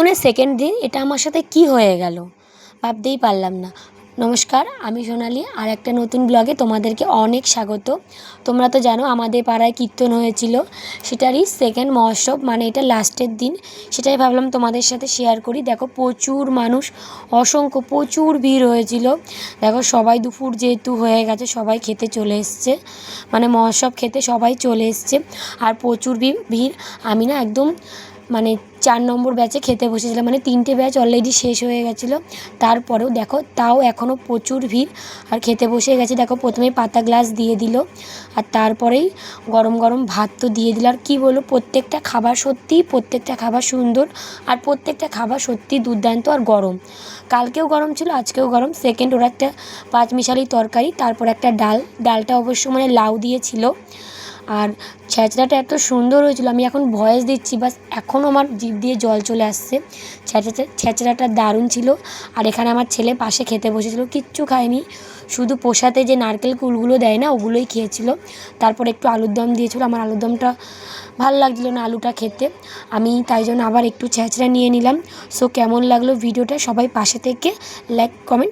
কীর্তনের সেকেন্ড দিন এটা আমার সাথে কী হয়ে গেল ভাবতেই পারলাম না। নমস্কার, আমি সোনালি, আর একটা নতুন ব্লগে তোমাদেরকে অনেক স্বাগত। তোমরা তো জানো আমাদের পাড়ায় কীর্তন হয়েছিল, সেটারই সেকেন্ড মহোৎসব, মানে এটা লাস্টের দিন। সেটাই ভাবলাম তোমাদের সাথে শেয়ার করি। দেখো প্রচুর মানুষ, অসংখ্য প্রচুর ভিড় হয়েছিল। দেখো সবাই দুপুর যেহেতু হয়ে গেছে সবাই খেতে চলে এসছে, মানে মহোৎসব খেতে সবাই চলে এসছে। আর প্রচুর ভিড়। আমি না একদম মানে 4 নম্বর ব্যাচে খেতে বসেছিলাম, মানে 3টে ব্যাচ অলরেডি শেষ হয়ে গেছিলো। তারপরেও দেখো তাও এখনও প্রচুর ভিড়। আর খেতে বসে গেছে। দেখো প্রথমেই পাতা গ্লাস দিয়ে দিল, আর তারপরেই গরম গরম ভাত তো দিয়ে দিল। আর কী বলবো, প্রত্যেকটা খাবার সত্যিই প্রত্যেকটা খাবার সুন্দর, আর প্রত্যেকটা খাবার সত্যিই দুর্দান্ত আর গরম। কালকেও গরম ছিল, আজকেও গরম। সেকেন্ড ওরা একটা পাঁচমিশালি তরকারি, তারপর একটা ডালটা অবশ্য মানে লাউ দিয়েছিল। আর ছ্যাঁচড়াটা এত সুন্দর হয়েছিল, আমি এখন ভয়েস দিচ্ছি বাস এখনও আমার জিভ দিয়ে জল চলে আসছে। ছ্যাঁচড়াটা দারুণ ছিল। আর এখানে আমার ছেলে পাশে খেতে বসেছিল, কিচ্ছু খায়নি, শুধু প্রসাদে যে নারকেল কুলগুলো দেয় না ওগুলোই খেয়েছিল। তারপর একটু আলুর দম দিয়েছিল, আমার আলুর দমটা ভাল লাগছিলো না আলুটা খেতে, আমি তাই জন্য আবার একটু ছ্যাঁচড়া নিয়ে নিলাম। সো কেমন লাগলো ভিডিওটা সবাই পাশে থেকে লাইক কমেন্ট